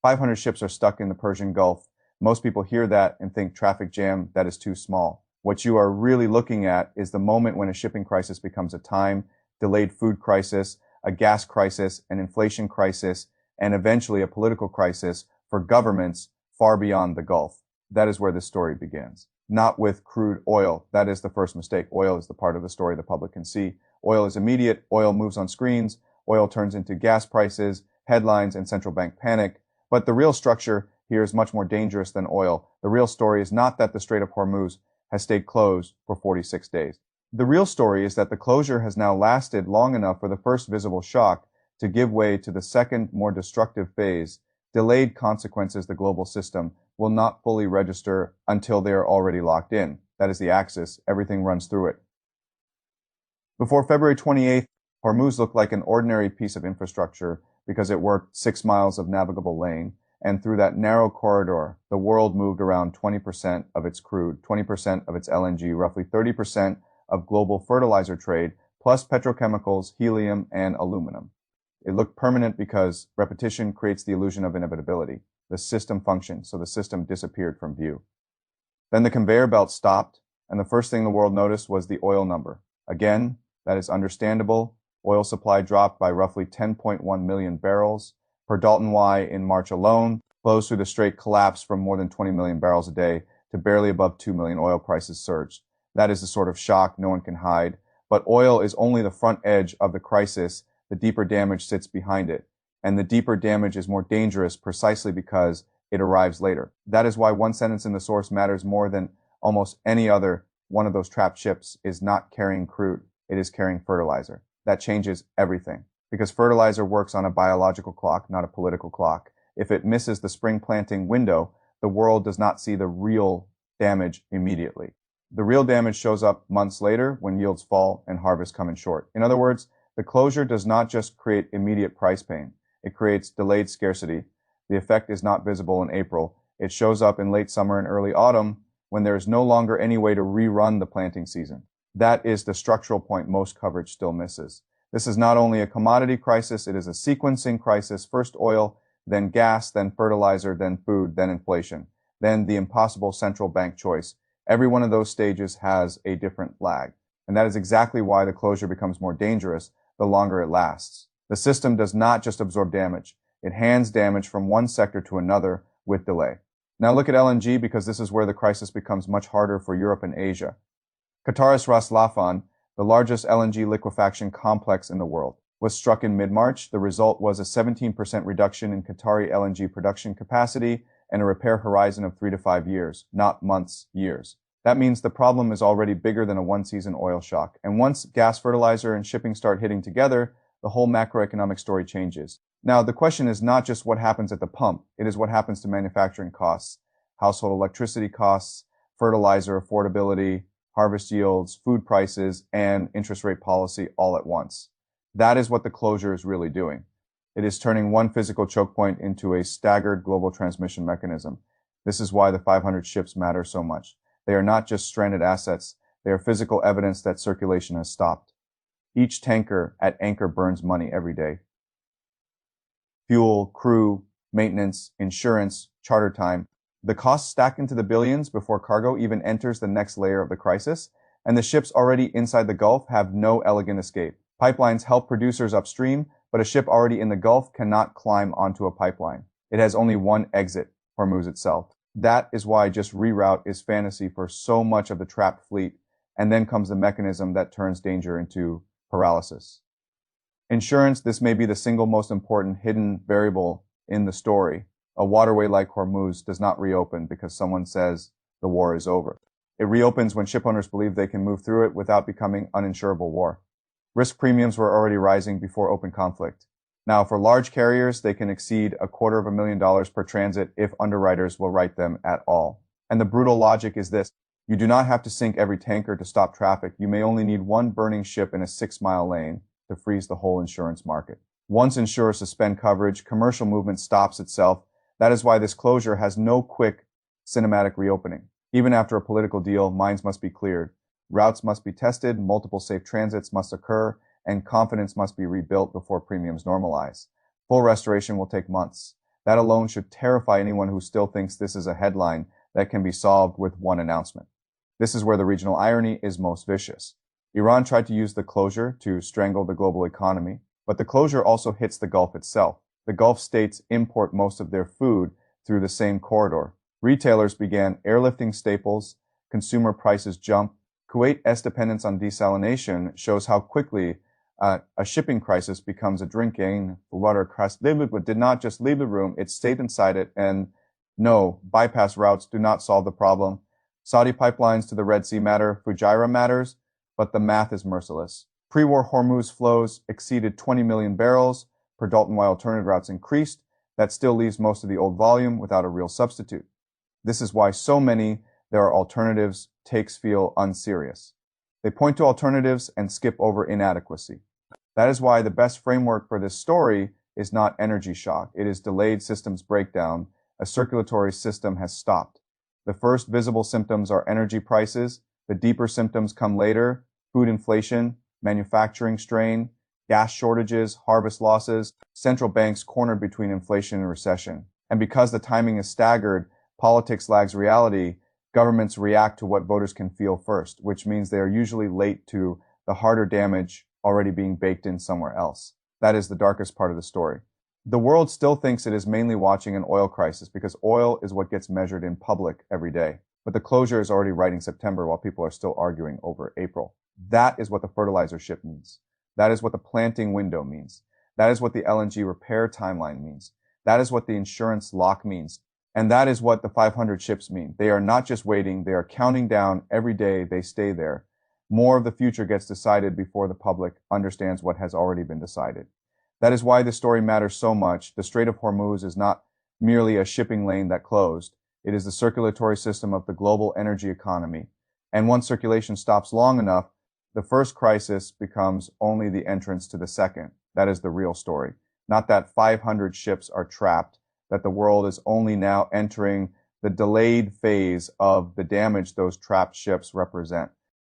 500 ships are stuck in the Persian Gulf. Most people hear that and think traffic jam that is too small. What you are really looking at is the moment when a shipping crisis becomes a time, delayed food crisis, a gas crisis, an inflation crisis, and eventually a political crisis for governments far beyond the Gulf. That is where this story begins. Not with crude oil. That is the first mistake. Oil is the part of the story the public can see. Oil is immediate. Oil moves on screens. Oil turns into gas prices, headlines, and central bank panic. But the real structure here is much more dangerous than oil. The real story is not that the Strait of Hormuz has stayed closed for 46 days. The real story is that the closure has now lasted long enough for the first visible shock to give way to the second, more destructive phase. Delayed consequences the global system will not fully register until they are already locked in. That is the axis. Everything runs through it. Before February 28th, Hormuz looked like an ordinary piece of infrastructure because it worked 6 miles of navigable lane, and through that narrow corridor, the world moved around 20% of its crude, 20% of its LNG, roughly 30% of global fertilizer trade, plus petrochemicals, helium, and aluminum. It looked permanent because repetition creates the illusion of inevitability. The system functioned, so the system disappeared from view. Then the conveyor belt stopped, and the first thing the world noticed was the oil number. Again, that is understandable. Oil supply dropped by roughly 10.1 million barrels. Per Dalton Y in March alone, flows through the Strait collapsed from more than 20 million barrels a day to barely above 2 million. Oil prices surged. That is the sort of shock no one can hide. But oil is only the front edge of the crisis. The deeper damage sits behind it. And the deeper damage is more dangerous precisely because it arrives later. That is why one sentence in the source matters more than almost any other. One of those trapped ships is not carrying crude. It is carrying fertilizer. That changes everything. Because fertilizer works on a biological clock, not a political clock. If it misses the spring planting window, the world does not see the real damage immediately. The real damage shows up months later when yields fall and harvests come in short. In other words, the closure does not just create immediate price pain. It creates delayed scarcity. The effect is not visible in April. It shows up in late summer and early autumn when there is no longer any way to rerun the planting season. That is the structural point most coverage still misses. This is not only a commodity crisis, it is a sequencing crisis. First oil, then gas, then fertilizer, then food, then inflation, then the impossible central bank choice. Every one of those stages has a different lag. And that is exactly why the closure becomes more dangerous the longer it lasts. The system does not just absorb damage. It hands damage from one sector to another with delay. Now look at LNG because this is where the crisis becomes much harder for Europe and Asia. Qatar's Ras Laffan, the largest LNG liquefaction complex in the world, was struck in mid-March. The result was a 17% reduction in Qatari LNG production capacity and a repair horizon of 3 to 5 years, not months, years. That means the problem is already bigger than a one-season oil shock. And once gas, fertilizer, and shipping start hitting together, the whole macroeconomic story changes. Now, the question is not just what happens at the pump. It is what happens to manufacturing costs, household electricity costs, fertilizer affordability, harvest yields, food prices, and interest rate policy all at once. That is what the closure is really doing. It is turning one physical choke point into a staggered global transmission mechanism. This is why the 500 ships matter so much. They are not just stranded assets. They are physical evidence that circulation has stopped. Each tanker at anchor burns money every day. Fuel, crew, maintenance, insurance, charter time. The costs stack into the billions before cargo even enters the next layer of the crisis, and the ships already inside the Gulf have no elegant escape. Pipelines help producers upstream, but a ship already in the Gulf cannot climb onto a pipeline. It has only one exit, Hormuz itself. That is why just reroute is fantasy for so much of the trapped fleet, and then comes the mechanism that turns danger into paralysis. Insurance, this may be the single most important hidden variable in the story. A waterway like Hormuz does not reopen because someone says the war is over. It reopens when shipowners believe they can move through it without becoming uninsurable war. Risk premiums were already rising before open conflict. Now, for large carriers, they can exceed $250,000 per transit if underwriters will write them at all. And the brutal logic is this. You do not have to sink every tanker to stop traffic. You may only need one burning ship in a 6-mile lane to freeze the whole insurance market. Once insurers suspend coverage, commercial movement stops itself. That is why this closure has no quick cinematic reopening. Even after a political deal, minds must be cleared. Routes must be tested, multiple safe transits must occur, and confidence must be rebuilt before premiums normalize. Full restoration will take months. That alone should terrify anyone who still thinks this is a headline that can be solved with one announcement. This is where the regional irony is most vicious. Iran tried to use the closure to strangle the global economy, but the closure also hits the Gulf itself. The Gulf states import most of their food through the same corridor. Retailers began airlifting staples, consumer prices jumped. Kuwait's dependence on desalination shows how quickly a shipping crisis becomes a drinking water crisis. Did not just leave the room, it stayed inside it, and no, bypass routes do not solve the problem. Saudi pipelines to the Red Sea matter, Fujairah matters, but the math is merciless. Pre-war Hormuz flows exceeded 20 million barrels per Dalton while alternative routes increased. That still leaves most of the old volume without a real substitute. This is why so many there are alternatives takes feel unserious. They point to alternatives and skip over inadequacy. That is why the best framework for this story is not energy shock. It is delayed systems breakdown. A circulatory system has stopped. The first visible symptoms are energy prices. The deeper symptoms come later: food inflation, manufacturing strain, gas shortages, harvest losses, central banks cornered between inflation and recession. And because the timing is staggered, politics lags reality, governments react to what voters can feel first, which means they are usually late to the harder damage already being baked in somewhere else. That is the darkest part of the story. The world still thinks it is mainly watching an oil crisis because oil is what gets measured in public every day. But the closure is already writing September while people are still arguing over April. That is what the fertilizer ship means. That is what the planting window means. That is what the LNG repair timeline means. That is what the insurance lock means. And that is what the 500 ships mean. They are not just waiting, they are counting down every day they stay there. More of the future gets decided before the public understands what has already been decided. That is why this story matters so much. The Strait of Hormuz is not merely a shipping lane that closed. It is the circulatory system of the global energy economy. And once circulation stops long enough, the first crisis becomes only the entrance to the second. That is the real story. Not that 500 ships are trapped, that the world is only now entering the delayed phase of the damage those trapped ships represent.